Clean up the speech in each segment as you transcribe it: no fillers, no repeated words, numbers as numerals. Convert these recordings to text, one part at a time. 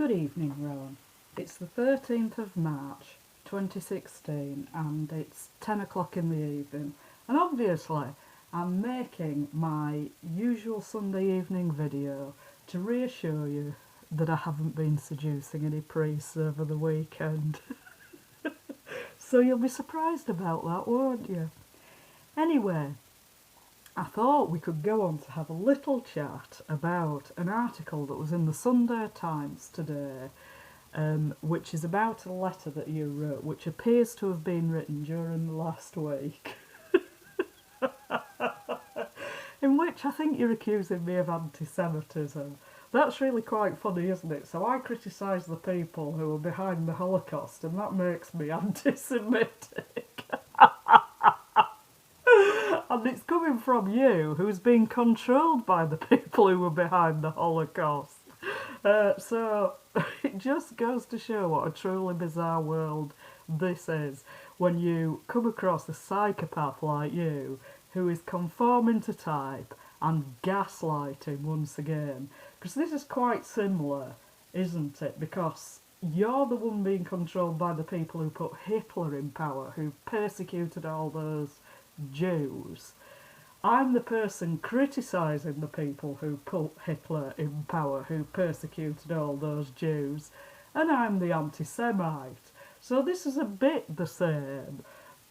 Good evening, Rowan. It's the 13th of March 2016 and it's 10 o'clock in the evening, and obviously I'm making my usual Sunday evening video to reassure you that I haven't been seducing any priests over the weekend. So you'll be surprised about that, won't you? Anyway, I thought we could go on to have a little chat about an article that was in the Sunday Times today, which is about a letter that you wrote, which appears to have been written during the last week, in which I think you're accusing me of anti-Semitism. That's really quite funny, isn't it? So I criticise the people who are behind the Holocaust, and that makes me anti-Semitic. And it's coming from you, who's been controlled by the people who were behind the Holocaust. So it just goes to show what a truly bizarre world this is, when you come across a psychopath like you, who is conforming to type and gaslighting once again. Because this is quite similar, isn't it? Because you're the one being controlled by the people who put Hitler in power, who persecuted all those Jews. I'm the person criticising the people who put Hitler in power, who persecuted all those Jews, and I'm the anti-Semite. So this is a bit the same,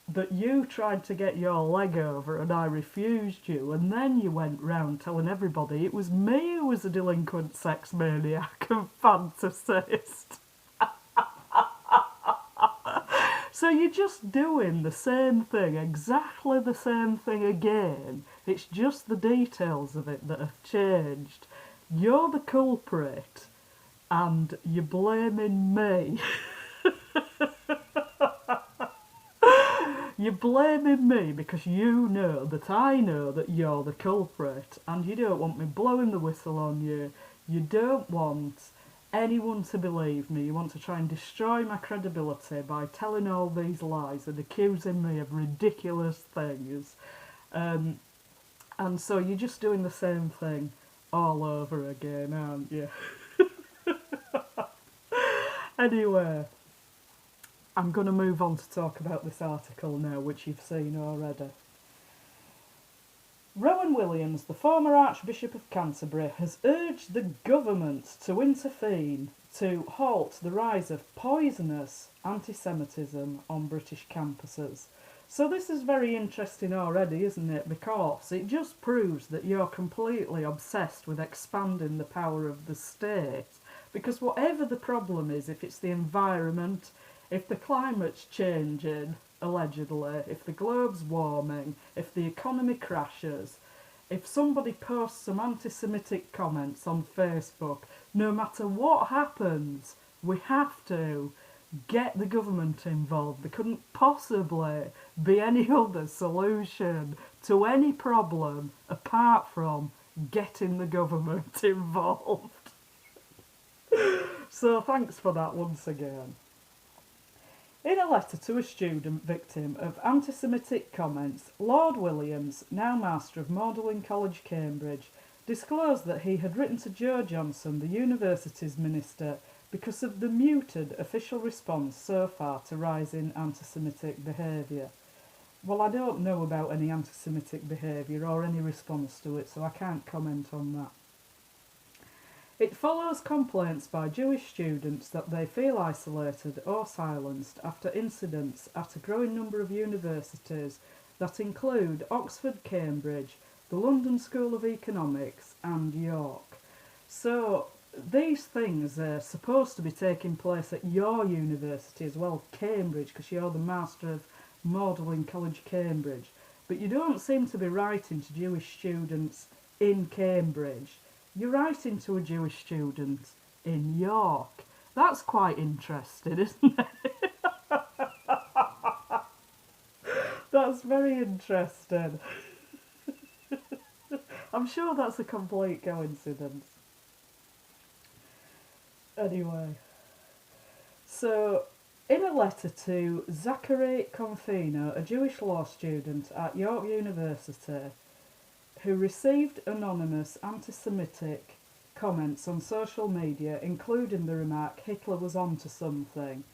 that you tried to get your leg over and I refused you, and then you went round telling everybody it was me who was a delinquent sex maniac and fantasist. So you're just doing the same thing, exactly the same thing again. It's just the details of it that have changed. You're the culprit, and you're blaming me. You're blaming me because you know that I know that you're the culprit, and you don't want me blowing the whistle on you. You don't want anyone to believe me. You want to try and destroy my credibility by telling all these lies and accusing me of ridiculous things. And so you're just doing the same thing all over again, aren't you? Anyway, I'm going to move on to talk about this article now, which you've seen already. Rowan Williams, the former Archbishop of Canterbury, has urged the government to intervene to halt the rise of poisonous anti-Semitism on British campuses. So this is very interesting already, isn't it? Because it just proves that you're completely obsessed with expanding the power of the state. Because whatever the problem is, if it's the environment, if the climate's changing, allegedly, if the globe's warming, if the economy crashes, if somebody posts some anti-Semitic comments on Facebook, no matter what happens, we have to get the government involved. There couldn't possibly be any other solution to any problem apart from getting the government involved. So thanks for that once again. In a letter to a student victim of anti-Semitic comments, Lord Williams, now Master of Magdalen College, Cambridge, disclosed that he had written to Joe Johnson, the university's minister, because of the muted official response so far to rising anti-Semitic behaviour. Well, I don't know about any anti-Semitic behaviour or any response to it, so I can't comment on that. It follows complaints by Jewish students that they feel isolated or silenced after incidents at a growing number of universities that include Oxford, Cambridge, the London School of Economics and York. So these things are supposed to be taking place at your university as well, Cambridge, because you're the Master of Magdalen College, Cambridge. But you don't seem to be writing to Jewish students in Cambridge. You're writing to a Jewish student in York. That's quite interesting, isn't it? That's very interesting. I'm sure that's a complete coincidence. Anyway, so in a letter to Zachary Confino, a Jewish law student at York University, who received anonymous anti-Semitic comments on social media, including the remark Hitler was on to something.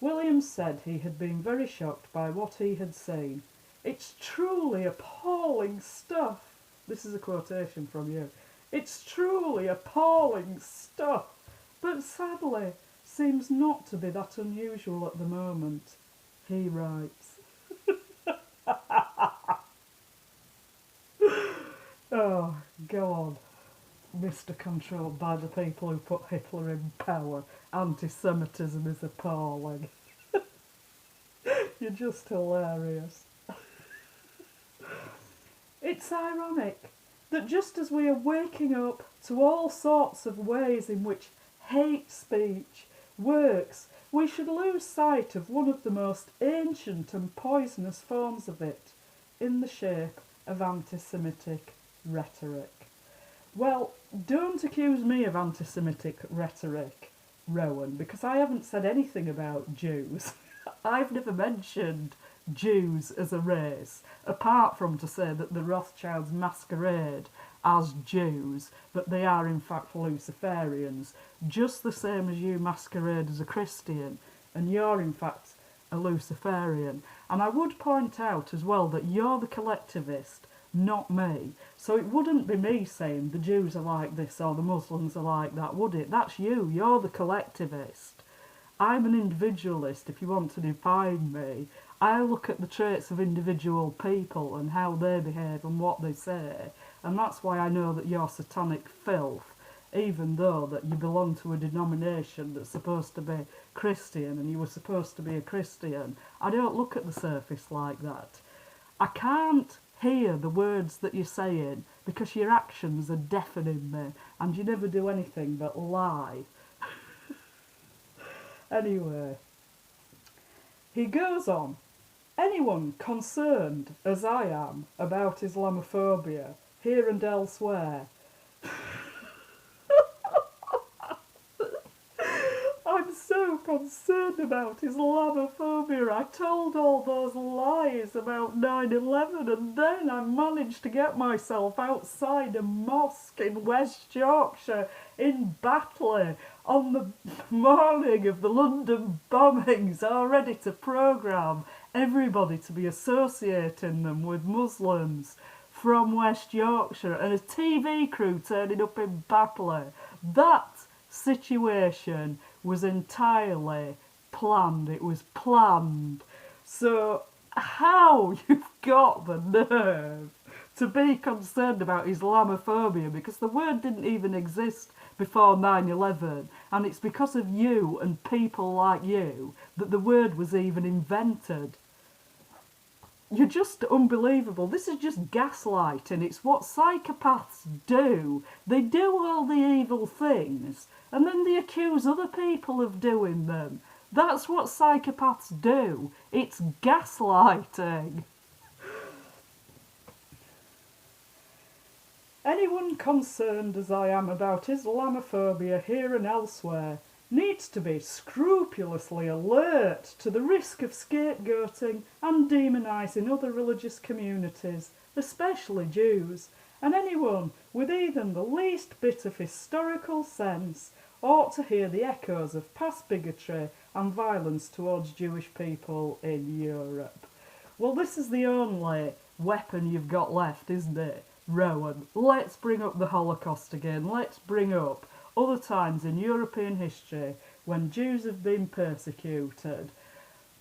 Williams said he had been very shocked by what he had seen. "It's truly appalling stuff." This is a quotation from you. "It's truly appalling stuff, but sadly seems not to be that unusual at the moment," he writes. Oh, go on, Mr. Controlled by the people who put Hitler in power. Anti-Semitism is appalling. You're just hilarious. It's ironic that just as we are waking up to all sorts of ways in which hate speech works, we should lose sight of one of the most ancient and poisonous forms of it, in the shape of anti-Semitic rhetoric. Well, don't accuse me of anti-Semitic rhetoric, Rowan, because I haven't said anything about Jews. I've never mentioned Jews as a race, apart from to say that the Rothschilds masquerade as Jews, but they are in fact Luciferians, just the same as you masquerade as a Christian, and you're in fact a Luciferian. And I would point out as well that you're the collectivist, not me. So it wouldn't be me saying the Jews are like this or the Muslims are like that, would it? That's you. You're the collectivist. I'm an individualist, if you want to define me. I look at the traits of individual people and how they behave and what they say, and that's why I know that you're satanic filth, even though that you belong to a denomination that's supposed to be Christian and you were supposed to be a Christian. I don't look at the surface like that. I can't hear the words that you're saying because your actions are deafening me and you never do anything but lie. Anyway, he goes on. Anyone concerned, as I am, about Islamophobia, here and elsewhere, I'm so concerned about Islamophobia. I told all those lies about 9/11 and then I managed to get myself outside a mosque in West Yorkshire in Batley on the morning of the London bombings, all ready to programme everybody to be associating them with Muslims from West Yorkshire and a TV crew turning up in Batley. That situation was entirely planned. It was planned. So how you've got the nerve to be concerned about Islamophobia, because the word didn't even exist before 9/11, and it's because of you and people like you that the word was even invented. You're just unbelievable. This is just gaslighting. It's what psychopaths do. They do all the evil things and then they accuse other people of doing them. That's what psychopaths do. It's gaslighting. Anyone concerned as I am about Islamophobia here and elsewhere needs to be scrupulously alert to the risk of scapegoating and demonising other religious communities, especially Jews, and anyone with even the least bit of historical sense ought to hear the echoes of past bigotry and violence towards Jewish people in Europe. Well, this is the only weapon you've got left, isn't it, Rowan? Let's bring up the Holocaust again. Let's bring up other times in European history when Jews have been persecuted,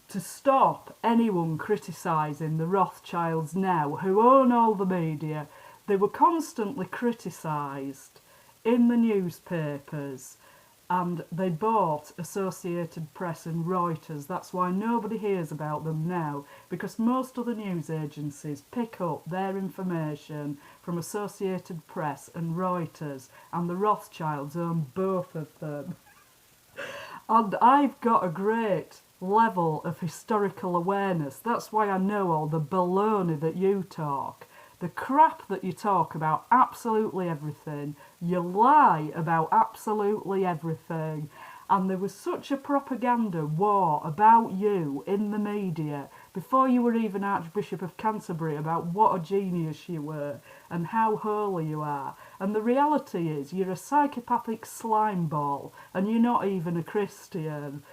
to stop anyone criticising the Rothschilds now, who own all the media. They were constantly criticised in the newspapers, and they bought Associated Press and Reuters. That's why nobody hears about them now, because most other news agencies pick up their information from Associated Press and Reuters, and the Rothschilds own both of them. And I've got a great level of historical awareness. That's why I know all the baloney that you talk. The crap that you talk about absolutely everything. You lie about absolutely everything. And there was such a propaganda war about you in the media before you were even Archbishop of Canterbury, about what a genius you were and how holy you are. And the reality is you're a psychopathic slime ball and you're not even a Christian.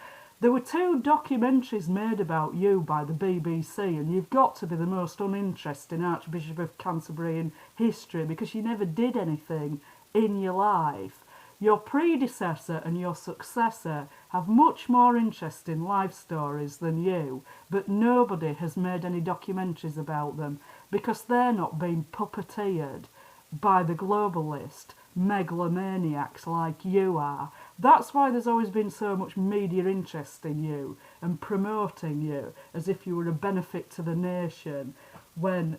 There were 2 documentaries made about you by the BBC, and you've got to be the most uninteresting Archbishop of Canterbury in history because you never did anything in your life. Your predecessor and your successor have much more interesting life stories than you, but nobody has made any documentaries about them because they're not being puppeteered by the globalist megalomaniacs like you are. That's why there's always been so much media interest in you and promoting you as if you were a benefit to the nation, when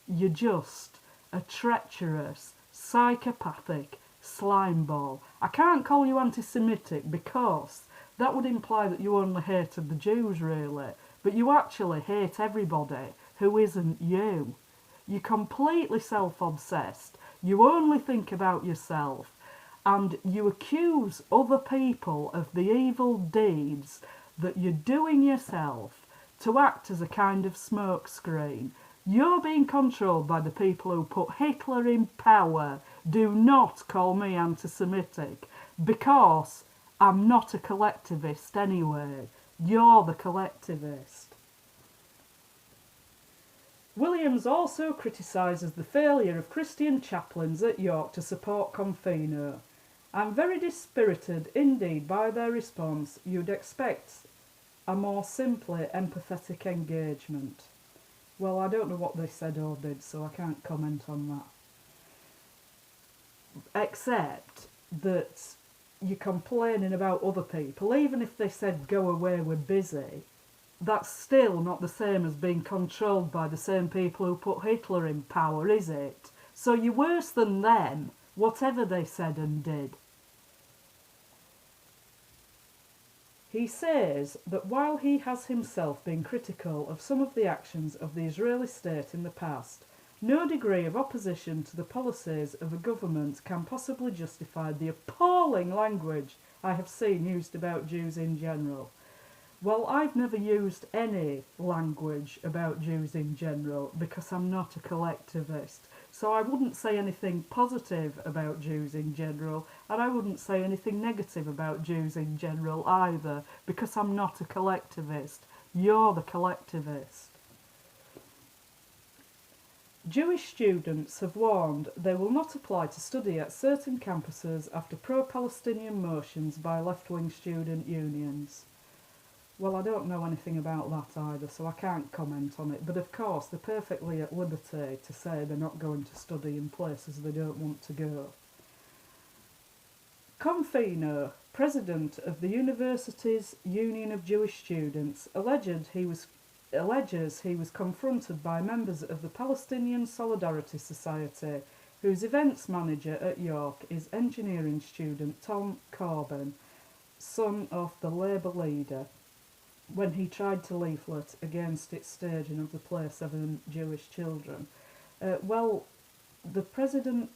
you're just a treacherous, psychopathic slime ball. I can't call you anti-Semitic because that would imply that you only hated the Jews, really, but you actually hate everybody who isn't you. You're completely self-obsessed. You only think about yourself, and you accuse other people of the evil deeds that you're doing yourself to act as a kind of smokescreen. You're being controlled by the people who put Hitler in power. Do not call me anti-Semitic, because I'm not a collectivist anyway. You're the collectivist. Williams also criticises the failure of Christian chaplains at York to support Confino. I'm very dispirited indeed by their response. You'd expect a more simply empathetic engagement. Well, I don't know what they said or did, so I can't comment on that. Except that you're complaining about other people. Even if they said, go away, we're busy, that's still not the same as being controlled by the same people who put Hitler in power, is it? So you're worse than them, whatever they said and did. He says that while he has himself been critical of some of the actions of the Israeli state in the past, no degree of opposition to the policies of a government can possibly justify the appalling language I have seen used about Jews in general. Well, I've never used any language about Jews in general because I'm not a collectivist. So I wouldn't say anything positive about Jews in general, and I wouldn't say anything negative about Jews in general either, because I'm not a collectivist. You're the collectivist. Jewish students have warned they will not apply to study at certain campuses after pro-Palestinian motions by left-wing student unions. Well, I don't know anything about that either, so I can't comment on it. But of course, they're perfectly at liberty to say they're not going to study in places they don't want to go. Confino, president of the university's Union of Jewish Students, alleges he was confronted by members of the Palestinian Solidarity Society, whose events manager at York is engineering student Tom Corbin, son of the Labour leader, when he tried to leaflet against its staging of the play 7 Jewish Children. Well, the President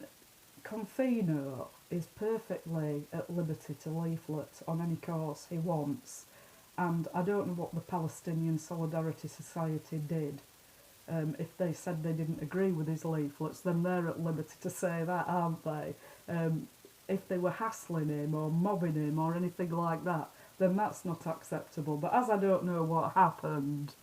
Confino is perfectly at liberty to leaflet on any course he wants, and I don't know what the Palestinian Solidarity Society did. If they said they didn't agree with his leaflets, then they're at liberty to say that, aren't they? If they were hassling him or mobbing him or anything like that, then that's not acceptable. But as I don't know what happened,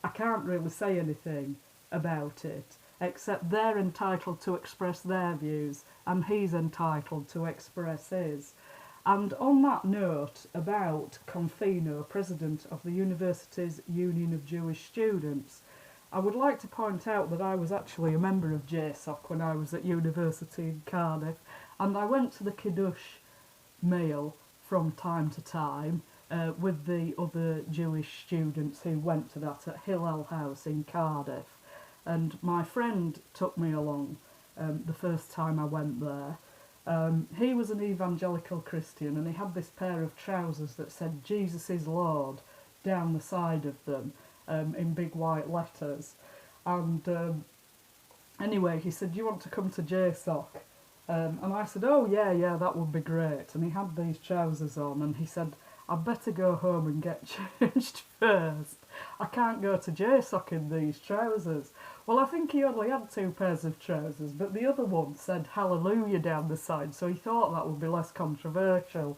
I can't really say anything about it, except they're entitled to express their views and he's entitled to express his. And on that note about Confino, president of the university's Union of Jewish Students, I would like to point out that I was actually a member of JSOC when I was at university in Cardiff, and I went to the Kiddush meal from time to time with the other Jewish students who went to that at Hillel House in Cardiff. And my friend took me along the first time I went there. He was an evangelical Christian, and he had this pair of trousers that said Jesus is Lord down the side of them in big white letters. And anyway, he said, "Do you want to come to JSOC?" And I said, "Oh yeah, that would be great." And he had these trousers on, and he said, "I'd better go home and get changed first." I can't go to JSOC in these trousers. Well, I think he only had 2 pairs of trousers, but the other one said hallelujah down the side, so he thought that would be less controversial.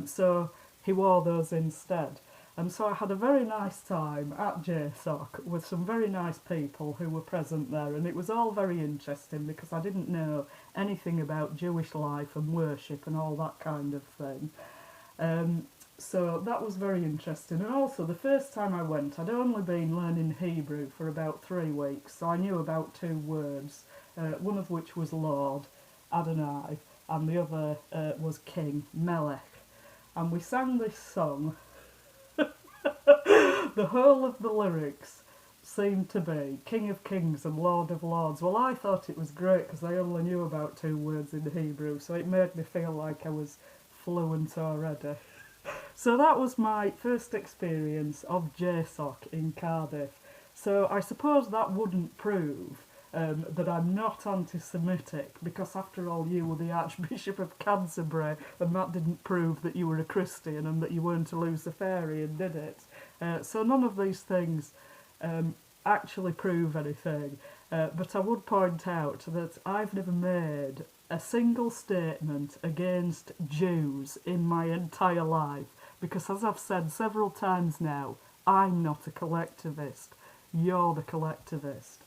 So he wore those instead. And so I had a very nice time at JSOC with some very nice people who were present there, and it was all very interesting because I didn't know anything about Jewish life and worship and all that kind of thing. So that was very interesting. And also, the first time I went, I'd only been learning Hebrew for about 3 weeks, so I knew about 2 words, one of which was Lord, Adonai, and the other was King, Melech. And we sang this song. The whole of the lyrics seemed to be King of Kings and Lord of Lords. Well, I thought it was great because I only knew about 2 words in Hebrew, so it made me feel like I was fluent already. So that was my first experience of JSOC in Cardiff. So I suppose that wouldn't prove that I'm not anti-Semitic, because after all you were the Archbishop of Canterbury, and that didn't prove that you were a Christian and that you weren't a Luciferian, did it? So none of these things actually prove anything. But I would point out that I've never made a single statement against Jews in my entire life, because as I've said several times now, I'm not a collectivist. You're the collectivist.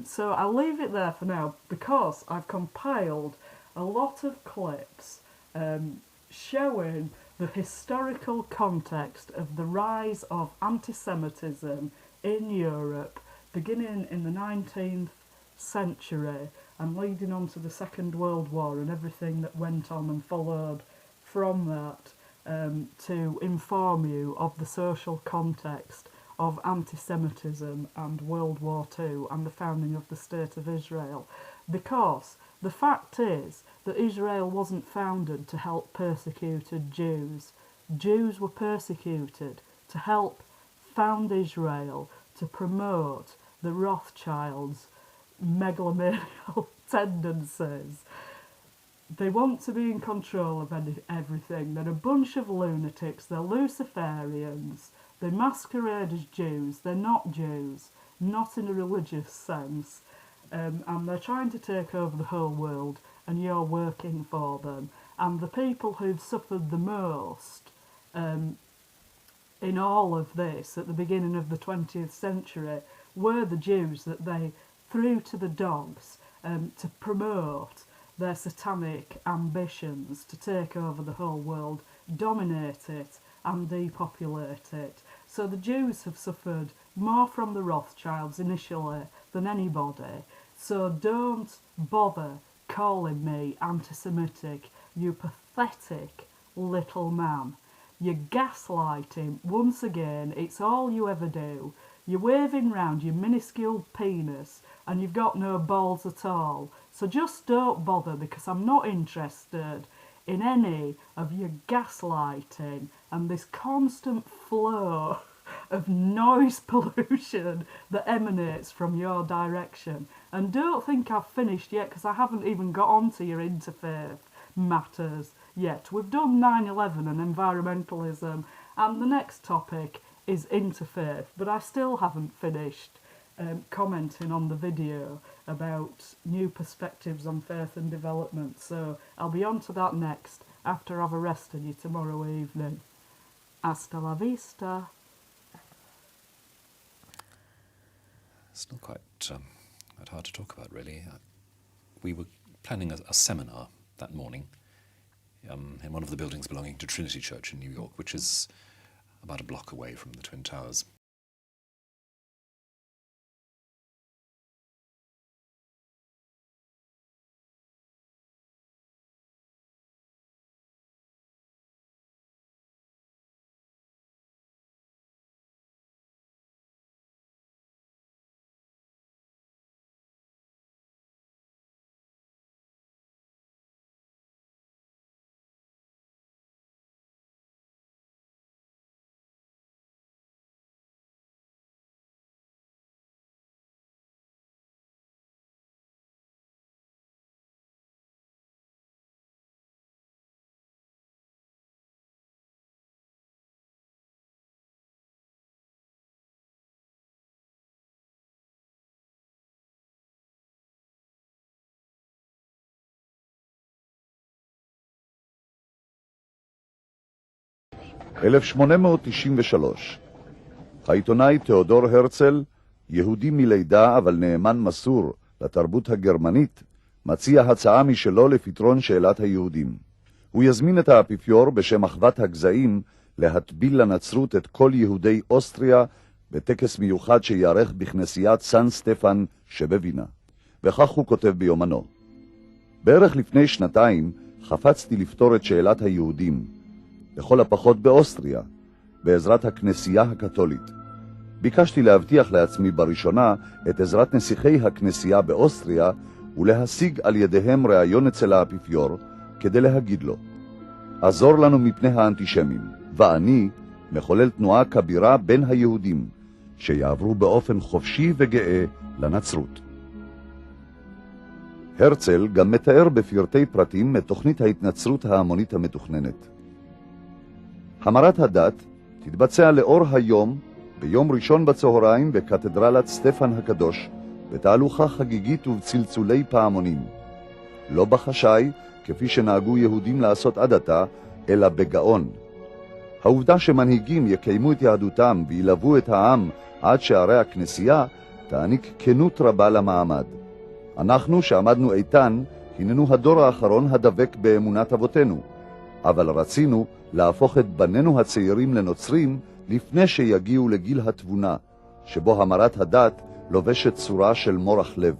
So I'll leave it there for now, because I've compiled a lot of clips showing the historical context of the rise of anti-Semitism in Europe, beginning in the 19th century and leading on to the Second World War and everything that went on and followed from that, to inform you of the social context of anti-Semitism and World War II and the founding of the State of Israel. Because the fact is that Israel wasn't founded to help persecuted Jews. Jews were persecuted to help found Israel, to promote the Rothschilds' megalomaniacal tendencies. They want to be in control of everything. They're a bunch of lunatics. They're Luciferians. They masquerade as Jews. They're not Jews, not in a religious sense. And they're trying to take over the whole world, and you're working for them. And the people who've suffered the most in all of this at the beginning of the 20th century were the Jews that they threw to the dogs to promote their satanic ambitions to take over the whole world, dominate it and depopulate it. So the Jews have suffered more from the Rothschilds initially than anybody. So don't bother calling me anti-Semitic, you pathetic little man. You're gaslighting, once again, it's all you ever do. You're waving round your minuscule penis and you've got no balls at all. So just don't bother, because I'm not interested in any of your gaslighting and this constant flow of noise pollution that emanates from your direction. And don't think I've finished yet, because I haven't even got onto your interfaith matters yet. We've done 9/11 and environmentalism, and the next topic is interfaith, but I still haven't finished commenting on the video about new perspectives on faith and development. So I'll be on to that next, after I've arrested you tomorrow evening. Hasta la vista. It's not quite hard to talk about, really. We were planning a seminar that morning in one of the buildings belonging to Trinity Church in New York, which is about a block away from the Twin Towers. 1893. העיתונאי תיאודור הרצל, יהודי מלידה אבל נאמן מסור לתרבות הגרמנית, מציע הצעה משלו לפתרון שאלת היהודים. הוא יזמין את האפיפיור בשם אחוות הגזעים להטביל לנצרות את כל יהודי אוסטריה בטקס מיוחד שיערך בכנסיית סן סטפן שבווינה. וכך הוא כותב ביומנו: בערך לפני 2 חפצתי לפתור את שאלת היהודים, לכל הפחות באוסטריה, בעזרת הכנסייה הקתולית. ביקשתי להבטיח לעצמי בראשונה את עזרת נסיכי הכנסייה באוסטריה ולהשיג על ידיהם ראיון אצל האפיפיור כדי להגיד לו: עזור לנו מפני האנטישמים, ואני מחולל תנועה כבירה בין היהודים, שיעברו באופן חופשי וגאה לנצרות. הרצל גם מתאר בפרטי פרטים את תוכנית ההתנצרות ההמונית המתוכננת. המרת הדת תתבצע לאור היום ביום ראשון בצהריים בקתדרלת סטפן הקדוש, בתהלוכה חגיגית ובצלצולי פעמונים. לא בחשאי, כפי שנהגו יהודים לעשות עד עתה, אלא בגאון. העובדה שמנהיגים יקיימו את יהדותם וילוו את העם עד שערי הכנסייה, תעניק כנות רבה למעמד. אנחנו שעמדנו איתן, הננו הדור האחרון הדבק באמונת אבותינו, אבל רצינו להפוך את בנינו הצעירים לנוצרים לפני שיגיעו לגיל התבונה, שבו המרת הדת לובשת צורה של מורח לב.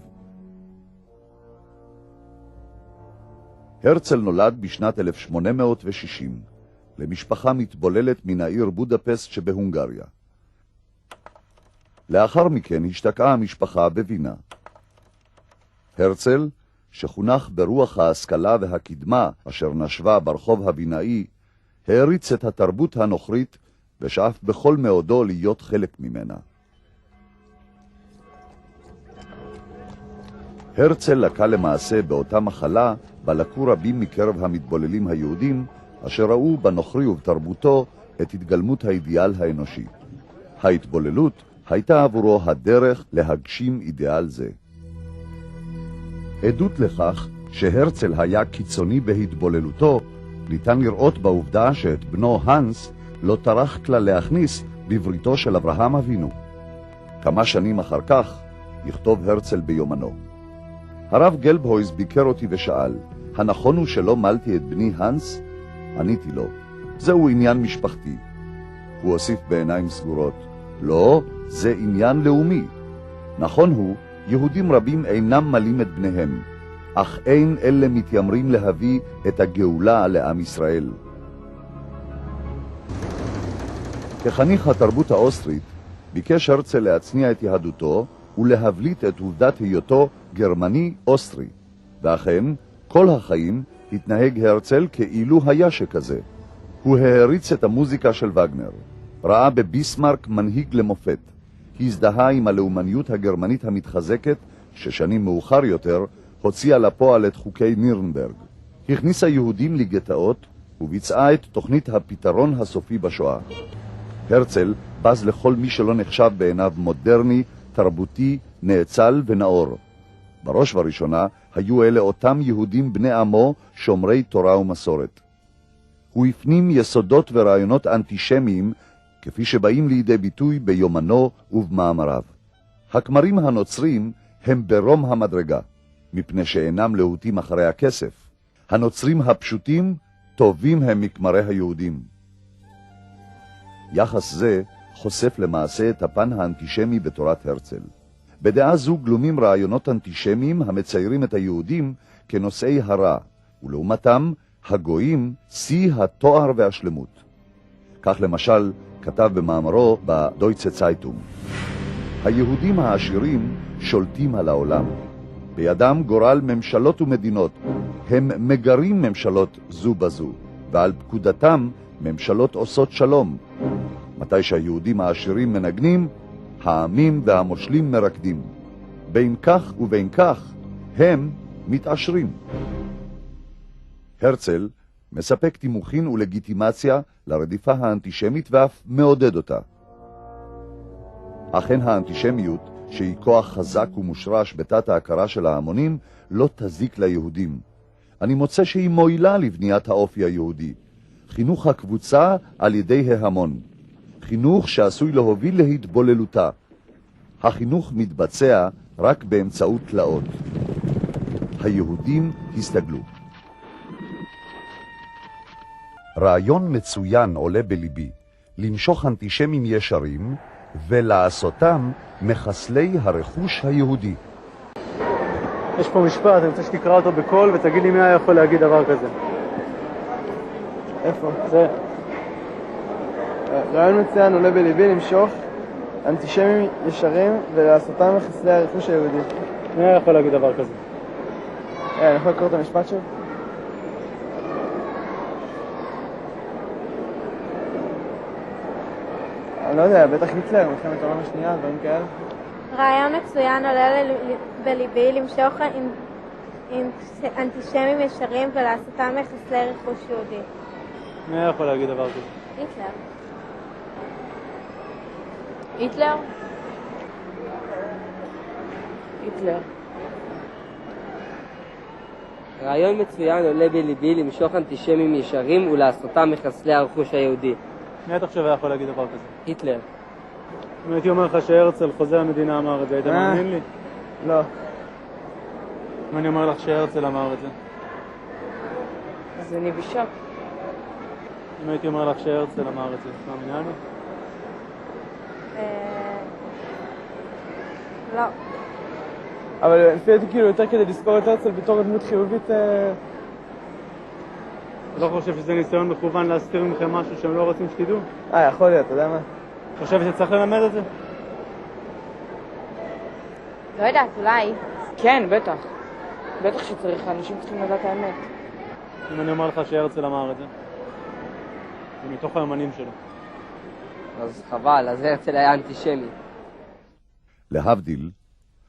הרצל נולד בשנת 1860, למשפחה מתבוללת מן העיר בודפסט שבהונגריה. לאחר מכן השתקעה המשפחה בווינה. הרצל, שחונך ברוח ההשכלה והקדמה אשר נשבה ברחוב הווינאי, העריץ את התרבות הנוכרית ושאף בכל מאודו להיות חלק ממנה. הרצל לקה למעשה באותה מחלה בה לקו רבים מקרב המתבוללים היהודים, אשר ראו בנוכרי ובתרבותו את התגלמות האידיאל האנושי. ההתבוללות הייתה עבורו הדרך להגשים אידיאל זה. עדות לכך שהרצל היה קיצוני בהתבוללותו, ניתן לראות בעובדה שאת בנו הנס לא טרח כלל להכניס בבריתו של אברהם אבינו. כמה שנים אחר כך יכתוב הרצל ביומנו: הרב גלבהויז ביקר אותי ושאל, הנכון הוא שלא מלתי את בני הנס? עניתי לו, זהו עניין משפחתי. הוא הוסיף בעיניים סגורות, לא, זה עניין לאומי. נכון הוא, יהודים רבים אינם מלים את בניהם, אך אין אלה מתיימרים להביא את הגאולה לעם ישראל. כחניך התרבות האוסטרית, ביקש הרצל להצניע את יהדותו ולהבליט את עובדת היותו גרמני-אוסטרי. ואכן, כל החיים התנהג הרצל כאילו היה שכזה. הוא העריץ את המוזיקה של וגנר, ראה בביסמרק מנהיג למופת, הזדהה עם הלאומניות הגרמנית המתחזקת, ששנים מאוחר יותר הוציאה לפועל את חוקי נירנברג. הכניסה יהודים לגטאות וביצעה את תוכנית הפתרון הסופי בשואה. הרצל בז לכל מי שלא נחשב בעיניו מודרני, תרבותי, נאצל ונאור. בראש ובראשונה היו אלה אותם יהודים בני עמו שומרי תורה ומסורת. הוא הפנים יסודות ורעיונות אנטישמיים כפי שבאים לידי ביטוי ביומנו ובמאמריו. הכמרים הנוצרים הם ברום המדרגה, מפני שאינם להוטים אחרי הכסף. הנוצרים הפשוטים טובים הם מכמרי היהודים. יחס זה חושף למעשה את הפן האנטישמי בתורת הרצל. בדעה זו גלומים רעיונות אנטישמיים המציירים את היהודים כנושאי הרע, ולעומתם הגויים שיא התואר והשלמות. כך למשל כתב במאמרו בדויטשה צייטונג: היהודים העשירים שולטים על העולם. בידם גורל ממשלות ומדינות. הם מגרים ממשלות זו בזו, ועל פקודתם ממשלות עושות שלום. מתי שהיהודים העשירים מנגנים, העמים והמושלים מרקדים. בין כך ובין כך הם מתעשרים. הרצל מספק תימוכין ולגיטימציה לרדיפה האנטישמית ואף מעודד אותה. אכן האנטישמיות, שהיא כוח חזק ומושרש בתת ההכרה של ההמונים, לא תזיק ליהודים. אני מוצא שהיא מועילה לבניית האופי היהודי. חינוך הקבוצה על ידי ההמון. חינוך שעשוי להוביל להתבוללותה. החינוך מתבצע רק באמצעות תלאות. היהודים הסתגלו. רעיון מצוין עולה בליבי, למשוך אנטישמים ישרים ולעשותם מחסלי הרכוש היהודי. יש פה משפט, אני רוצה שתקרא אותו בקול ותגיד לי מי היה יכול להגיד דבר כזה. איפה? זה. רעיון מצוין עולה בליבי למשוך אנטישמים ישרים ולעשותם מחסלי הרכוש היהודי. מי היה יכול להגיד דבר כזה? אני יכול לקרוא את המשפט שוב? אני לא יודע, בטח היטלר, מלחמת העולם השנייה, דברים כאלה. רעיון מצוין עולה בליבי למשוך אנטישמים ישרים ולעשותם מחסלי רכוש יהודי. מי היה יכול להגיד דבר כזה? היטלר. היטלר? היטלר. רעיון מצוין עולה בליבי למשוך אנטישמים ישרים ולעשותם מחסלי הרכוש היהודי. מי אתה חושב היה יכול להגיד דבר כזה? היטלר. אם הייתי אומר לך שהרצל חוזה המדינה אמר את זה, היית מאמין לי? לא. אם אני אומר לך שהרצל אמר את זה? אז אני בשוק. אם הייתי אומר לך שהרצל אמר את זה, מאמינה לי? לא. אבל לפי דעתי כאילו יותר כדי לזכור את הרצל בתור דמות חיובית. אתה לא חושב שזה ניסיון מכוון להסתיר מכם משהו שהם לא רוצים שתדעו? יכול להיות, אתה יודע מה? חושב שצריך ללמד את זה? לא יודעת, אולי. כן, בטח. בטח שצריך, אנשים צריכים לדעת האמת. אם אני אומר לך שהרצל אמר את זה, זה מתוך היומנים שלו. אז חבל, אז הרצל היה אנטישמי. להבדיל,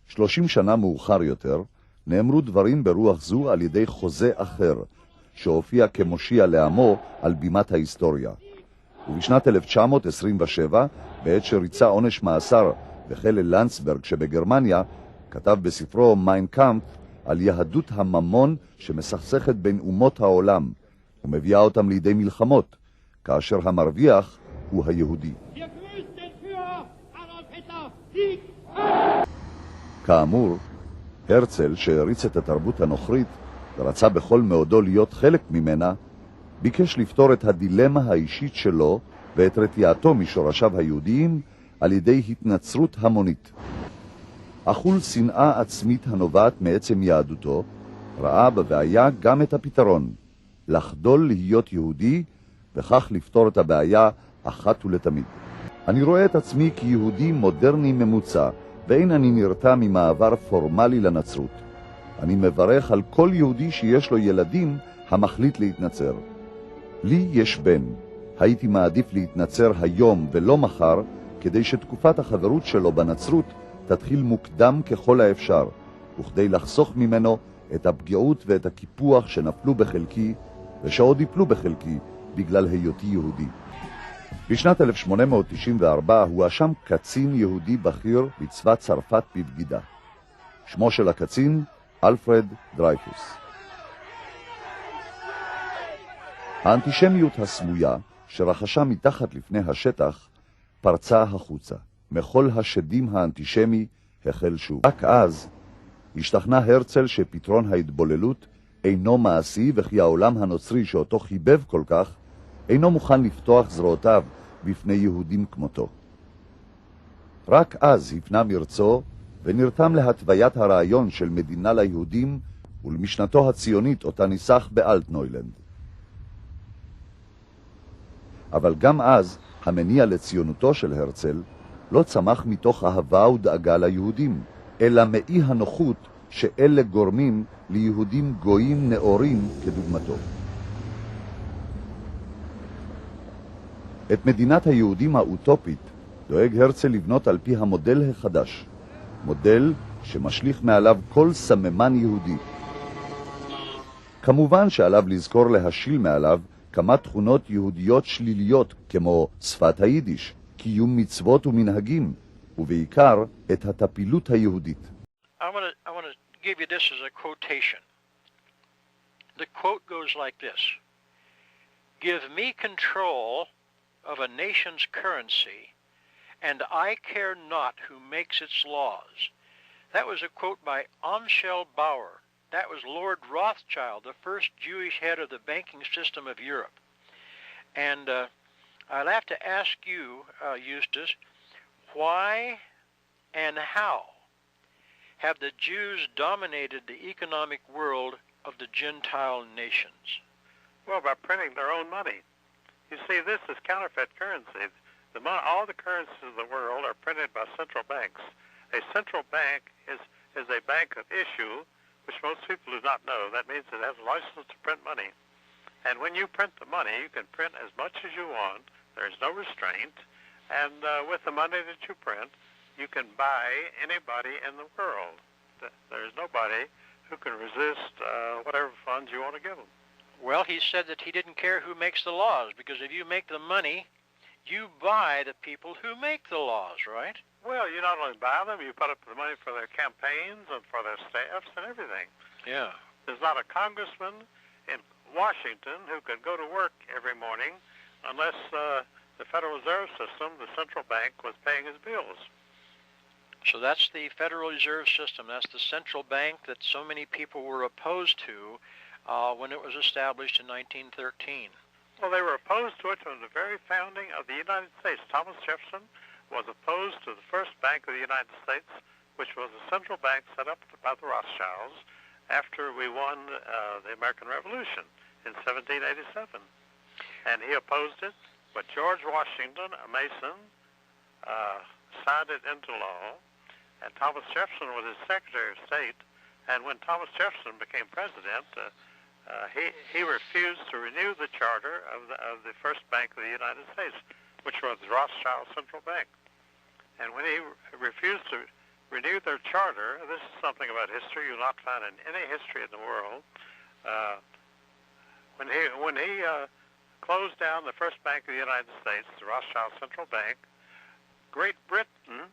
30 שנה מאוחר יותר, נאמרו דברים ברוח זו על ידי חוזה אחר, שהופיע כמושיע לעמו על בימת ההיסטוריה. ובשנת 1927, בעת שריצה עונש מאסר בכלא לנצברג שבגרמניה, כתב בספרו מיין קאמפף על יהדות הממון שמסכסכת בין אומות העולם, ומביאה אותם לידי מלחמות, כאשר המרוויח הוא היהודי. כאמור, הרצל, שהריץ את התרבות הנוכרית ורצה בכל מאודו להיות חלק ממנה, ביקש לפתור את הדילמה האישית שלו ואת רתיעתו משורשיו היהודיים על ידי התנצרות המונית. אכול שנאה עצמית הנובעת מעצם יהדותו, ראה בבעיה גם את הפתרון, לחדול להיות יהודי וכך לפתור את הבעיה אחת ולתמיד. אני רואה את עצמי כיהודי מודרני ממוצע, ואין אני נרתע ממעבר פורמלי לנצרות. אני מברך על כל יהודי שיש לו ילדים המחליט להתנצר. לי יש בן. הייתי מעדיף להתנצר היום ולא מחר, כדי שתקופת החברות שלו בנצרות תתחיל מוקדם ככל האפשר, וכדי לחסוך ממנו את הפגיעות ואת הקיפוח שנפלו בחלקי, ושעוד יפלו בחלקי בגלל היותי יהודי. בשנת 1894 הואשם קצין יהודי בכיר בצבא צרפת בבגידה. שמו של הקצין, אלפרד דרייפוס. האנטישמיות הסמויה, שרחשה מתחת לפני השטח, פרצה החוצה. מכל השדים האנטישמי החל שוב. רק אז השתכנע הרצל שפתרון ההתבוללות אינו מעשי, וכי העולם הנוצרי שאותו חיבב כל כך, אינו מוכן לפתוח זרועותיו בפני יהודים כמותו. רק אז הפנה מרצו ונרתם להתוויית הרעיון של מדינה ליהודים ולמשנתו הציונית אותה ניסח באלטנוילנד. אבל גם אז המניע לציונותו של הרצל לא צמח מתוך אהבה ודאגה ליהודים, אלא מאי הנוחות שאלה גורמים ליהודים גויים נאורים כדוגמתו. את מדינת היהודים האוטופית דואג הרצל לבנות על פי המודל החדש, מודל שמשליך מעליו כל סממן יהודי. כמובן שעליו לזכור להשיל מעליו כמה תכונות יהודיות שליליות כמו שפת היידיש, קיום מצוות ומנהגים, ובעיקר את הטפילות היהודית. I want to give you this as a quotation. The quote goes like this: give me control of a nation's currency, and I care not who makes its laws. That was a quote by Amschel Bauer. That was Lord Rothschild, the first Jewish head of the banking system of Europe. And I'll have to ask you, Eustace, why and how have the Jews dominated the economic world of the Gentile nations? Well, by printing their own money. You see, this is counterfeit currency. All the currencies of the world are printed by central banks. A central bank is a bank of issue, which most people do not know. That means it has a license to print money. And when you print the money, you can print as much as you want. There's no restraint. And with the money that you print, you can buy anybody in the world. There's nobody who can resist whatever funds you want to give them. Well, he said that he didn't care who makes the laws, because if you make the money, you buy the people who make the laws, right? Well, you not only buy them, you put up the money for their campaigns and for their staffs and everything. Yeah. There's not a congressman in Washington who could go to work every morning unless the Federal Reserve System, the central bank, was paying his bills. So that's the Federal Reserve System. That's the central bank that so many people were opposed to when it was established in 1913. Well, they were opposed to it from the very founding of the United States. Thomas Jefferson was opposed to the first bank of the United States, which was a central bank set up by the Rothschilds after we won the American Revolution in 1787. And he opposed it, but George Washington, a Mason, signed it into law, and Thomas Jefferson was his Secretary of State. And when Thomas Jefferson became president, he refused to renew the charter of the first bank of the United States, which was the Rothschild Central Bank. And when he refused to renew their charter, this is something about history you'll not find in any history in the world. When he closed down the first bank of the United States, the Rothschild Central Bank, Great Britain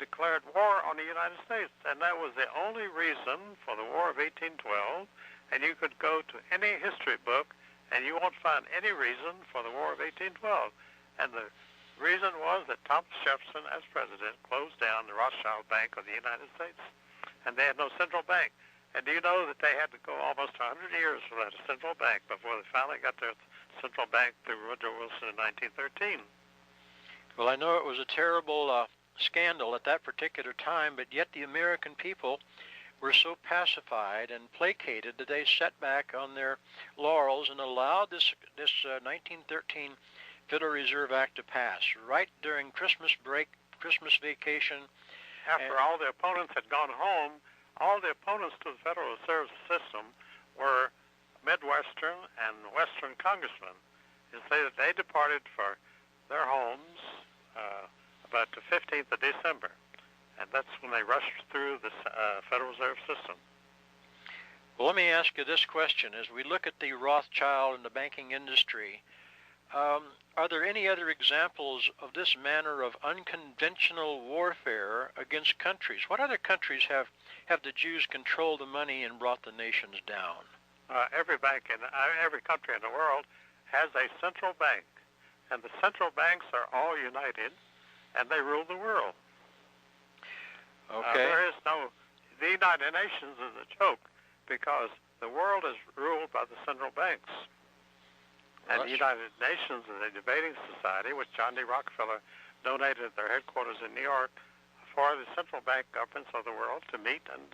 declared war on the United States, and that was the only reason for the War of 1812. And you could go to any history book, and you won't find any reason for the War of 1812. And the reason was that Thomas Jefferson, as president, closed down the Rothschild Bank of the United States, and they had no central bank. And do you know that they had to go almost 100 years without a central bank before they finally got their central bank through Woodrow Wilson in 1913? Well, I know it was a terrible scandal at that particular time, but yet the American people were so pacified and placated that they sat back on their laurels and allowed this 1913 Federal Reserve Act to pass right during Christmas break, Christmas vacation. After all the opponents had gone home, all the opponents to the Federal Reserve System were Midwestern and Western congressmen. You say that they departed for their homes about the 15th of December. And that's when they rushed through the Federal Reserve System. Well, let me ask you this question. As we look at the Rothschild and the banking industry, are there any other examples of this manner of unconventional warfare against countries? What other countries have the Jews controlled the money and brought the nations down? Every bank in every country in the world has a central bank, and the central banks are all united, and they rule the world. Okay. The United Nations is a joke because the world is ruled by the central banks. And the United Nations is a debating society which John D. Rockefeller donated their headquarters in New York for the central bank governments of the world to meet and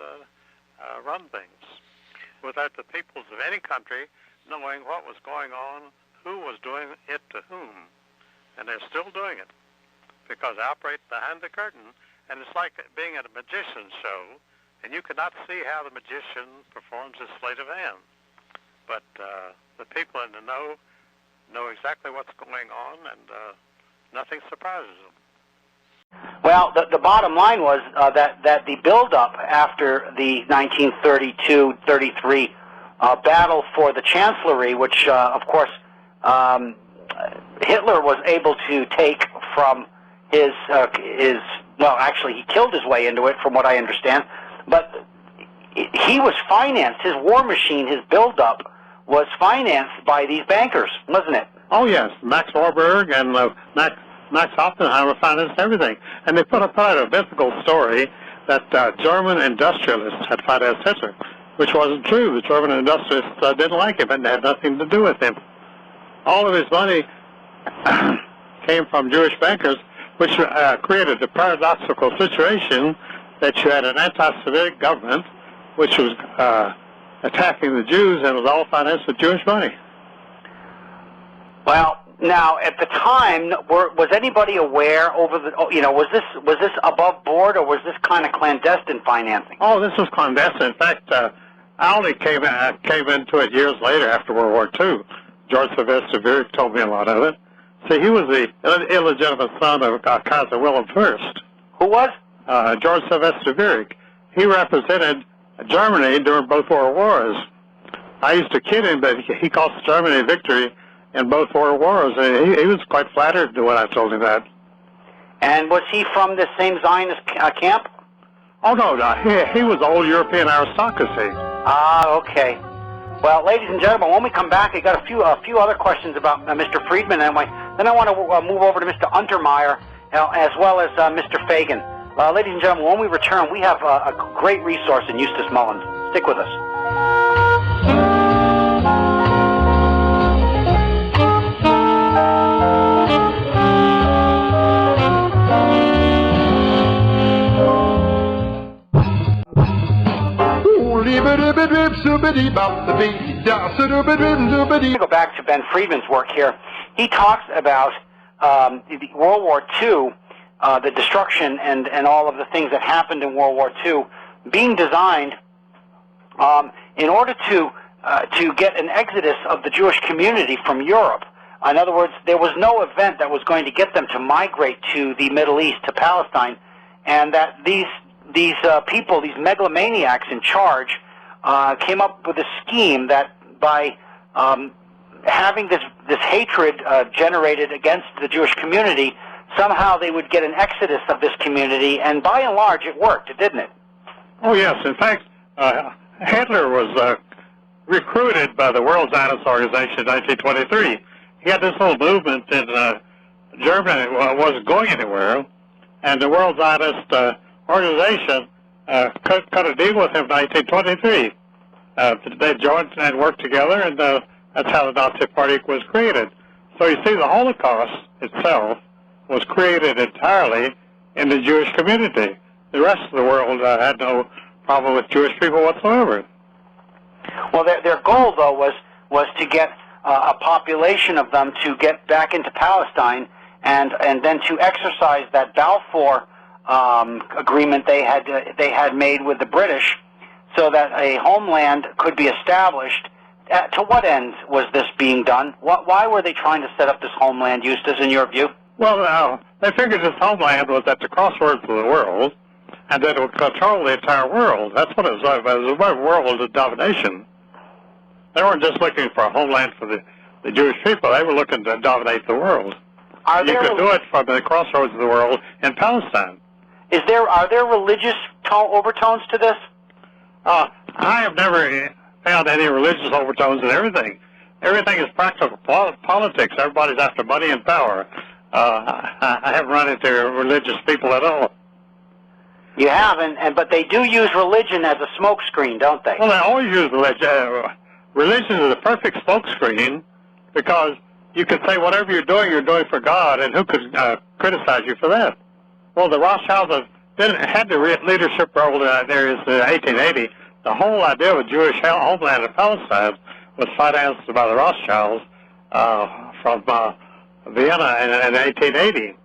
run things without the peoples of any country knowing what was going on, who was doing it to whom. And they're still doing it because they operate behind the curtain. And it's like being at a magician's show, and you cannot see how the magician performs his sleight of hand. But the people in the know exactly what's going on, and nothing surprises them. Well, the bottom line was that the buildup after the 1932-33 battle for the chancellery, which, of course, Hitler was able to take from his well, actually, he killed his way into it, from what I understand. But he was financed, his war machine, his buildup, was financed by these bankers, wasn't it? Oh, yes. Max Warburg and Max Oppenheimer financed everything. And they put out a mythical story that German industrialists had financed Hitler, which wasn't true. The German industrialists didn't like him and had nothing to do with him. All of his money came from Jewish bankers, which created the paradoxical situation that you had an anti-Semitic government which was attacking the Jews, and it was all financed with Jewish money. Well, now at the time, was anybody aware over the? Was this above board, or was this kind of clandestine financing? Oh, this was clandestine. In fact, I only came into it years later after World War II. George Sylvester Viereck told me a lot of it. See, he was the illegitimate son of Kaiser Wilhelm I. Who was? George Sylvester Viereck. He represented Germany during both World Wars. I used to kid him, but he cost Germany victory in both World Wars. And he was quite flattered when I told him that. And was he from the same Zionist camp? Oh, no. He was old European aristocracy. Ah, okay. Well, ladies and gentlemen, when we come back, I got a few other questions about Mr. Friedman, and then I want to move over to Mr. Untermeyer as well as Mr. Fagan. Ladies and gentlemen, when we return, we have a great resource in Eustace Mullins. Stick with us. Go back to Ben Friedman's work here. He talks about World War II, the destruction and all of the things that happened in World War II being designed in order to get an exodus of the Jewish community from Europe. In other words, there was no event that was going to get them to migrate to the Middle East, to Palestine, and that these people, these megalomaniacs in charge, came up with a scheme that by having this hatred generated against the Jewish community, somehow they would get an exodus of this community, and by and large it worked, didn't it? Oh, yes. In fact, Hitler was recruited by the World Zionist Organization in 1923. He had this whole movement in Germany wasn't going anywhere, and the World Zionist Organization cut a deal with him in 1923. They joined and worked together, and that's how the Nazi Party was created. So you see, the Holocaust itself was created entirely in the Jewish community. The rest of the world had no problem with Jewish people whatsoever. Well, their goal, though, was to get a population of them to get back into Palestine, and then to exercise that Balfour agreement they had made with the British, so that a homeland could be established. To what end was this being done? Why were they trying to set up this homeland, Eustace, in your view? Well, they figured this homeland was at the crossroads of the world, and that it would control the entire world. That's what it was like. It was a world of domination. They weren't just looking for a homeland for the Jewish people. They were looking to dominate the world. You could do it from the crossroads of the world in Palestine. Are there religious overtones to this? I have never found any religious overtones in everything. Everything is practical politics. Everybody's after money and power. I haven't run into religious people at all. You haven't, but they do use religion as a smokescreen, don't they? Well, they always use religion. Religion is the perfect smokescreen, because you can say whatever you're doing for God, and who could criticize you for that? Well, the Rothschilds had the leadership role in that area in 1880. The whole idea of a Jewish homeland in Palestine was financed by the Rothschilds from Vienna in 1880.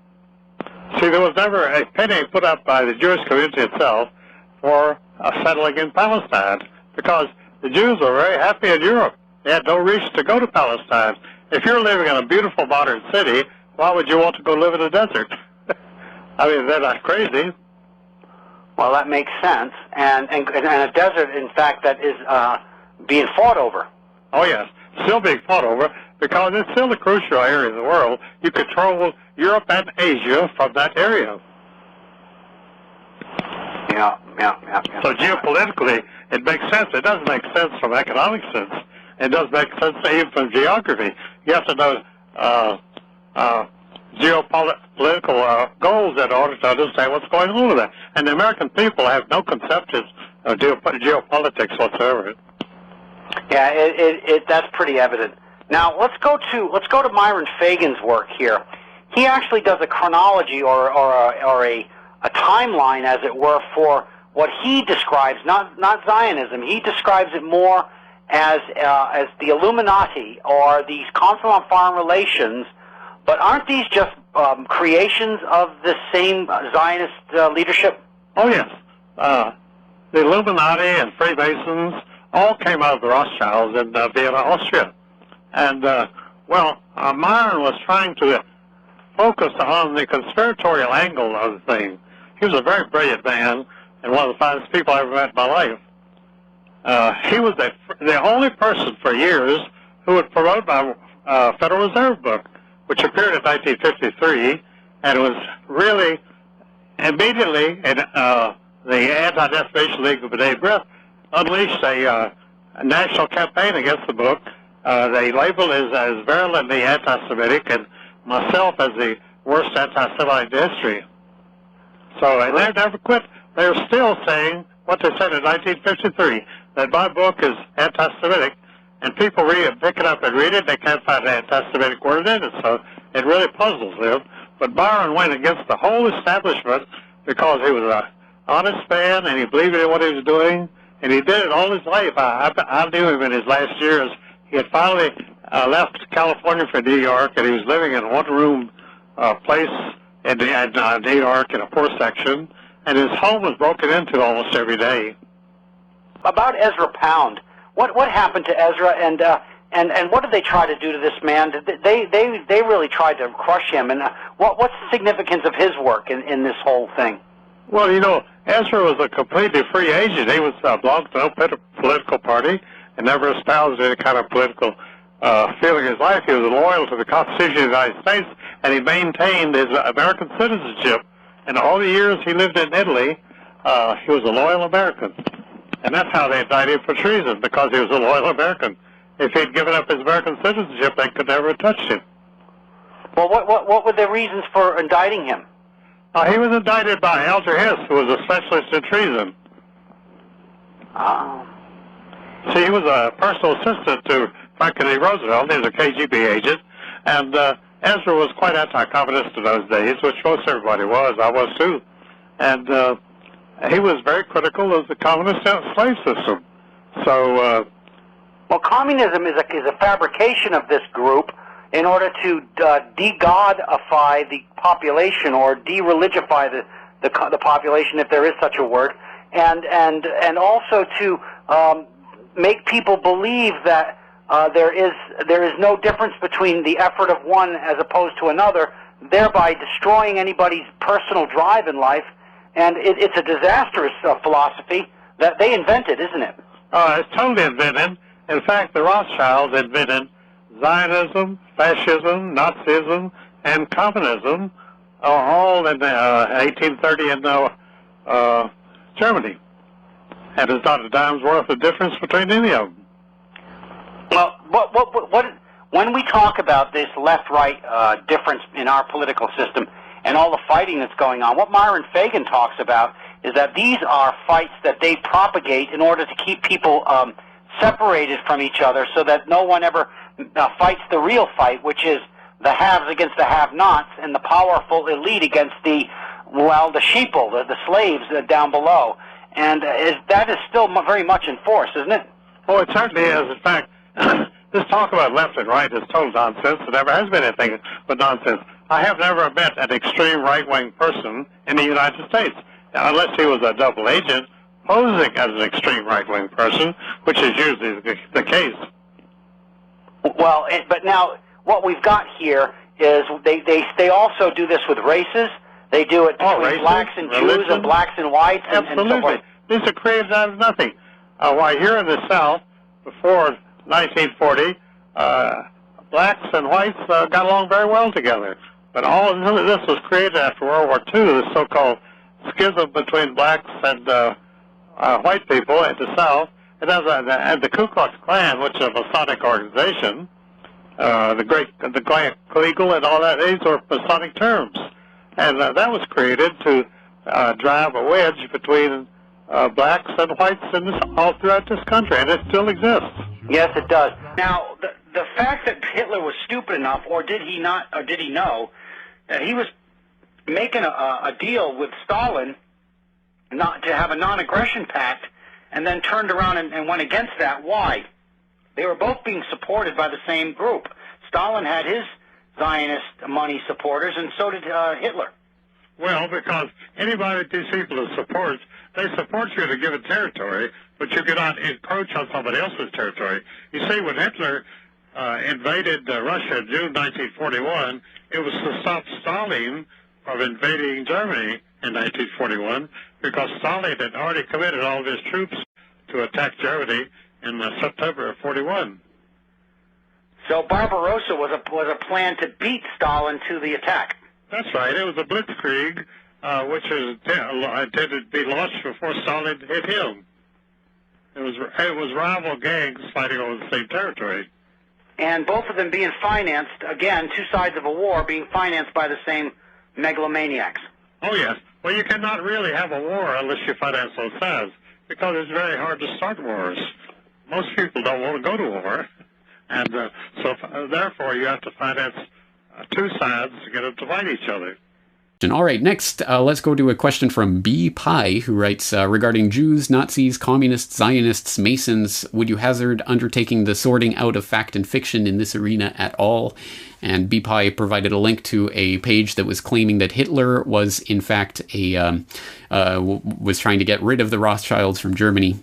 See, there was never a penny put up by the Jewish community itself for settling in Palestine, because the Jews were very happy in Europe. They had no reason to go to Palestine. If you're living in a beautiful modern city, why would you want to go live in a desert? I mean, they're not crazy. Well, that makes sense. And a desert, in fact, that is being fought over. Oh, yes. Still being fought over, because it's still the crucial area of the world. You control Europe and Asia from that area. Yeah. So geopolitically, it makes sense. It doesn't make sense from an economic sense. It does make sense even from geography. You have to know geopolitical goals in order to understand what's going on with that. And the American people have no conceptions of geopolitics whatsoever. Yeah, that's pretty evident. Now let's go to Myron Fagan's work here. He actually does a chronology or a timeline, as it were, for what he describes, not Zionism. He describes it more as the Illuminati or these Council on Foreign Relations. But aren't these just creations of the same Zionist leadership? Oh yes, the Illuminati and Freemasons all came out of the Rothschilds in Vienna, Austria. And Myron was trying to focus on the conspiratorial angle of the thing. He was a very brilliant man and one of the finest people I ever met in my life. He was the only person for years who would promote my Federal Reserve book, which appeared in 1953, and it was really immediately in the Anti-Defamation League of B'nai B'rith unleashed a national campaign against the book. They labeled it as virulently anti-Semitic, and myself as the worst anti-Semite in history. So they never quit. They were still saying what they said in 1953, that my book is anti-Semitic, and people pick it up and read it, they can't find an anti-Semitic word in it, so it really puzzles them. But Byron went against the whole establishment because he was an honest man, and he believed in what he was doing, and he did it all his life. I knew him in his last years. He had finally left California for New York, and he was living in a one-room place in New York in a poor section, and his home was broken into almost every day. About Ezra Pound, what happened to Ezra, and what did they try to do to this man? They really tried to crush him, and what's the significance of his work in this whole thing? Well, you know, Ezra was a completely free agent. He was belonged to no political party and never espoused any kind of political feeling in his life. He was loyal to the Constitution of the United States, and he maintained his American citizenship. And all the years he lived in Italy, he was a loyal American. And that's how they indicted him for treason, because he was a loyal American. If he'd given up his American citizenship, they could never have touched him. Well, what were the reasons for indicting him? He was indicted by Alger Hiss, who was a specialist in treason. See, he was a personal assistant to Franklin D. Roosevelt. He was a KGB agent. And Ezra was quite anti-communist in those days, which most everybody was. I was too. And he was very critical of the communist slave system. So, well, communism is a fabrication of this group in order to de-godify the population or de-religify the population, if there is such a word, and also to make people believe that there is no difference between the effort of one as opposed to another, thereby destroying anybody's personal drive in life. And it's a disastrous philosophy that they invented, isn't it? It's totally invented. In fact, the Rothschilds invented Zionism, fascism, Nazism, and communism, all in 1830 in Germany. And there's not a dime's worth of difference between any of them. Well, when we talk about this left-right difference in our political system and all the fighting that's going on, what Myron Fagan talks about is that these are fights that they propagate in order to keep people separated from each other so that no one ever fights the real fight, which is the haves against the have-nots and the powerful elite against the sheeple, the slaves down below. And that is still very much in force, isn't it? Oh, it certainly is. In fact, this talk about left and right is total nonsense. There never has been anything but nonsense. I have never met an extreme right-wing person in the United States, unless he was a double agent posing as an extreme right-wing person, which is usually the case. Well, but now what we've got here is they also do this with races. They do it between races, blacks and religion, Jews and blacks and whites. Absolutely. And so forth. These are created out of nothing. Why, here in the South, before 1940, blacks and whites got along very well together. But all of this was created after World War II, the so-called schism between blacks and white people in the South, And the Ku Klux Klan, which is a Masonic organization, the Kleagle and all that, these are Masonic terms. And that was created to drive a wedge between blacks and whites all throughout this country, and it still exists. Yes, it does. Now, the fact that Hitler was stupid enough, or did he not, or did he know, that he was making a deal with Stalin not to have a non-aggression pact, and then turned around and went against that. Why? They were both being supported by the same group. Stalin had his Zionist money supporters, and so did Hitler. Well, because anybody that these people support, they support you in a given territory, but you cannot encroach on somebody else's territory. You see, when Hitler invaded Russia in June 1941, it was to stop Stalin from invading Germany in 1941, because Stalin had already committed all of his troops to attack Germany in September of 41. So Barbarossa was a plan to beat Stalin to the attack. That's right. It was a blitzkrieg, which was intended to be launched before Stalin hit him. It was rival gangs fighting over the same territory. And both of them being financed, again, two sides of a war, being financed by the same megalomaniacs. Oh, yes. Well, you cannot really have a war unless you finance both sides, because it's very hard to start wars. Most people don't want to go to war, and therefore you have to finance two sides to get them to fight each other. All right, next, let's go to a question from B. Pye, who writes, regarding Jews, Nazis, Communists, Zionists, Masons, would you hazard undertaking the sorting out of fact and fiction in this arena at all? And B. Pye provided a link to a page that was claiming that Hitler was, in fact, was trying to get rid of the Rothschilds from Germany.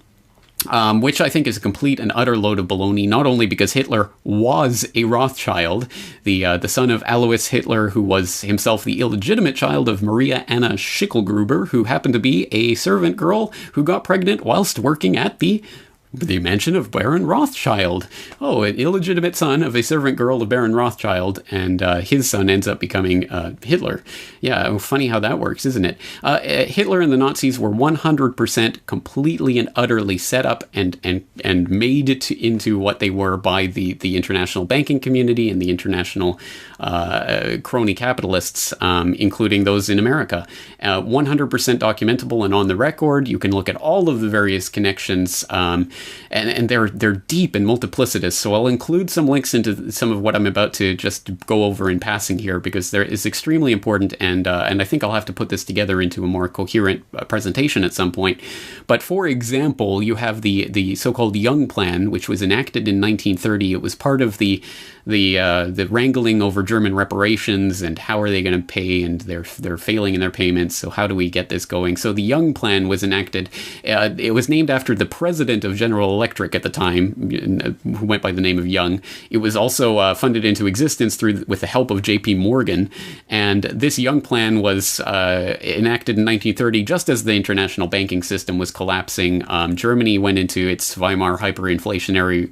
Which I think is a complete and utter load of baloney, not only because Hitler was a Rothschild, the son of Alois Hitler, who was himself the illegitimate child of Maria Anna Schicklgruber, who happened to be a servant girl who got pregnant whilst working at the mansion of Baron Rothschild. Oh, an illegitimate son of a servant girl of Baron Rothschild, and his son ends up becoming Hitler. Yeah, funny how that works, isn't it? Hitler and the Nazis were 100% completely and utterly set up and made into what they were by the international banking community and the international crony capitalists, including those in America. 100% documentable and on the record. You can look at all of the various connections, and they're deep and multiplicitous. So I'll include some links into some of what I'm about to just go over in passing here, because there is extremely important, and I think I'll have to put this together into a more coherent presentation at some point. But for example, you have the so-called Young Plan, which was enacted in 1930. It was part of the wrangling over German reparations and how are they going to pay, and they're failing in their payments. So how do we get this going? So the Young Plan was enacted. It was named after the president of General Electric at the time, who went by the name of Young. It was also funded into existence with the help of J.P. Morgan. And this Young Plan was enacted in 1930, just as the international banking system was collapsing. Germany went into its Weimar hyperinflationary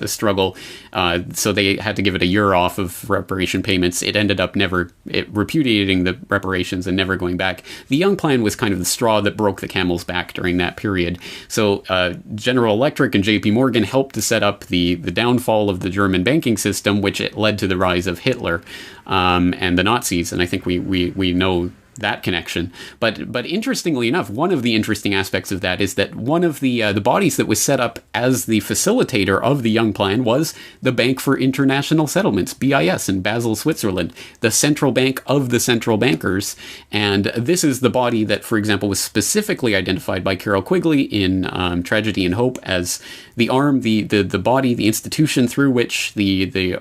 struggle. So they had to give it a year off of reparation payments. It ended up repudiating the reparations and never going back. The Young Plan was kind of the straw that broke the camel's back during that period. So General Electric and J.P. Morgan helped to set up the downfall of the German banking system, which it led to the rise of Hitler and the Nazis. And I think we know that connection. But interestingly enough, one of the interesting aspects of that is that one of the bodies that was set up as the facilitator of the Young Plan was the Bank for International Settlements, BIS, in Basel, Switzerland, the central bank of the central bankers. And this is the body that, for example, was specifically identified by Carroll Quigley in Tragedy and Hope as the arm, the body, the institution through which the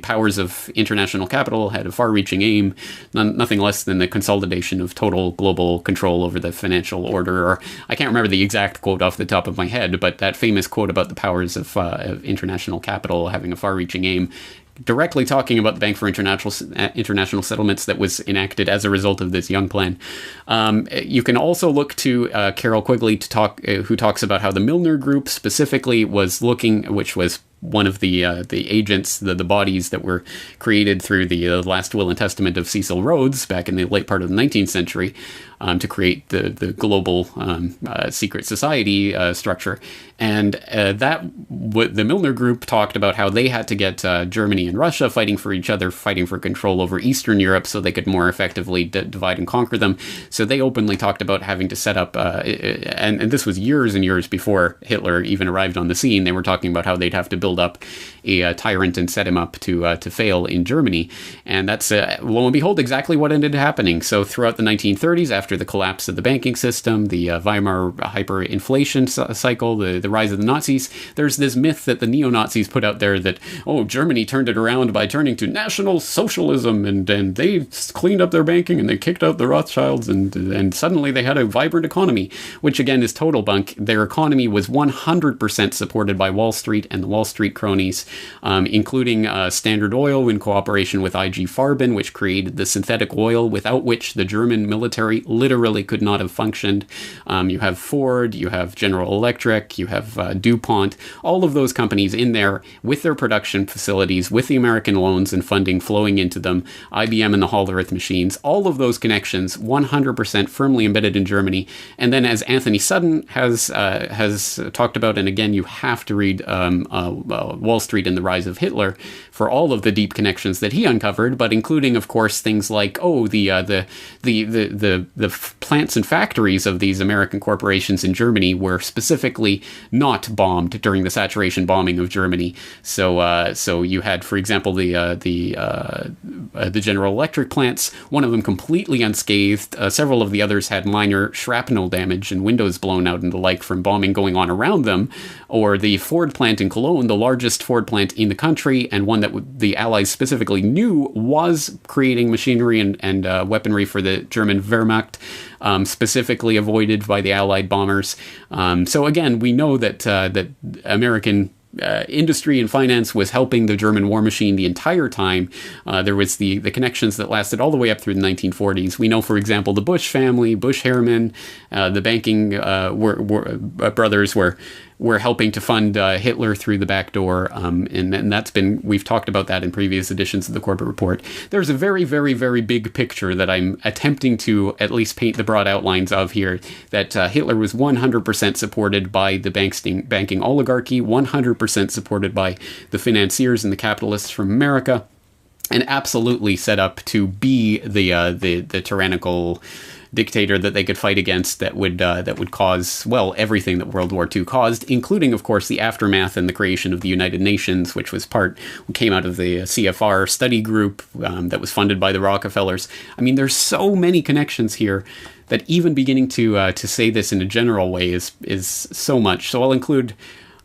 powers of international capital had a far-reaching aim, nothing less than the consolidation of total global control over the financial order. Or I can't remember the exact quote off the top of my head, but that famous quote about the powers of international capital having a far-reaching aim, directly talking about the Bank for International Settlements that was enacted as a result of this Young Plan. You can also look to Carroll Quigley who talks about how the Milner Group specifically was looking, which was one of the agents, the bodies that were created through the last will and testament of Cecil Rhodes back in the late part of the 19th century to create the global secret society structure. And the Milner Group talked about how they had to get Germany and Russia fighting for each other, fighting for control over Eastern Europe so they could more effectively divide and conquer them. So they openly talked about having to set up, and this was years and years before Hitler even arrived on the scene. They were talking about how they'd have to build up a tyrant and set him up to fail in Germany. And that's, lo and behold, exactly what ended up happening. So throughout the 1930s, after the collapse of the banking system, the Weimar hyperinflation cycle, the rise of the Nazis, there's this myth that the neo-Nazis put out there that, oh, Germany turned it around by turning to National Socialism, and they cleaned up their banking and they kicked out the Rothschilds, and suddenly they had a vibrant economy, which again is total bunk. Their economy was 100% supported by Wall Street and the Wall Street cronies, including Standard Oil in cooperation with IG Farben, which created the synthetic oil without which the German military literally could not have functioned. You have Ford, you have General Electric, you have DuPont, all of those companies in there with their production facilities, with the American loans and funding flowing into them, IBM and the Hollerith machines, all of those connections 100% firmly embedded in Germany. And then, as Anthony Sutton has talked about, and again, you have to read Wall Street and the Rise of Hitler for all of the deep connections that he uncovered, but including, of course, things like, the plants and factories of these American corporations in Germany were specifically not bombed during the saturation bombing of Germany. So you had, for example, the General Electric plants, one of them completely unscathed. Several of the others had minor shrapnel damage and windows blown out and the like from bombing going on around them. Or the Ford plant in Cologne, the largest Ford plant in the country, and one that the Allies specifically knew was creating machinery and weaponry for the German Wehrmacht, specifically avoided by the Allied bombers. So again, we know that American industry and finance was helping the German war machine the entire time. There was the connections that lasted all the way up through the 1940s. We know, for example, the Bush family, Bush Harriman, the banking brothers were helping to fund Hitler through the back door, and that's we've talked about that in previous editions of the Corbett Report. There's a very, very, very big picture that I'm attempting to at least paint the broad outlines of here, that Hitler was 100% supported by the banking oligarchy, 100% supported by the financiers and the capitalists from America, and absolutely set up to be the tyrannical dictator that they could fight against that would cause, well, everything that World War II caused, including, of course, the aftermath and the creation of the United Nations, which came out of the CFR study group that was funded by the Rockefellers. I mean, there's so many connections here that even beginning to say this in a general way is so much. So I'll include,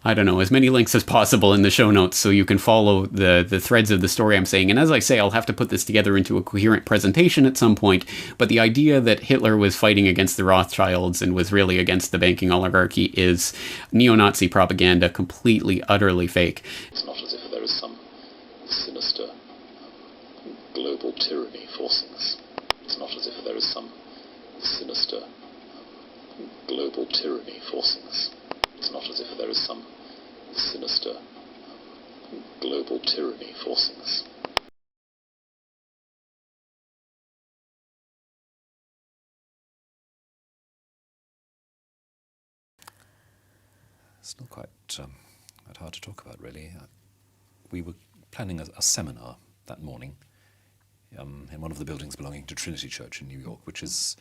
I don't know, as many links as possible in the show notes so you can follow the threads of the story I'm saying. And as I say, I'll have to put this together into a coherent presentation at some point. But the idea that Hitler was fighting against the Rothschilds and was really against the banking oligarchy is neo-Nazi propaganda, completely, utterly fake. It's not as if there is some sinister global tyranny forcing us. It's not as if there is some sinister global tyranny forcing us. It's not as if there is some sinister global tyranny forcing us. It's not quite hard to talk about, really. We were planning a seminar that morning in one of the buildings belonging to Trinity Church in New York, which is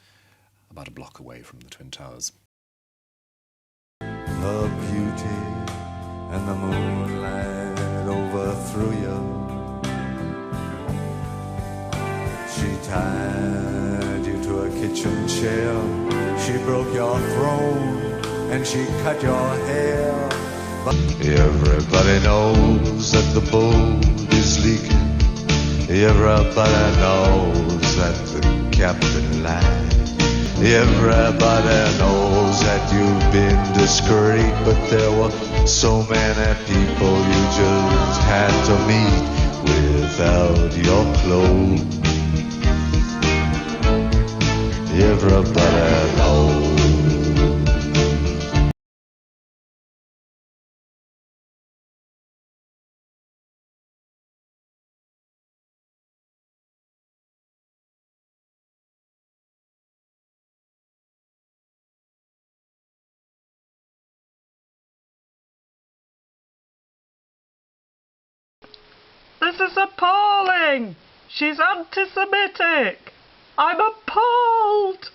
about a block away from the Twin Towers. The beauty and the moonlight overthrew you. She tied you to a kitchen chair. She broke your throne and she cut your hair. But everybody knows that the boat is leaking. Everybody knows that the captain lied. Everybody knows that you've been discreet, but there were so many people you just had to meet without your clothes. Everybody knows. This is appalling! She's anti-Semitic! I'm appalled!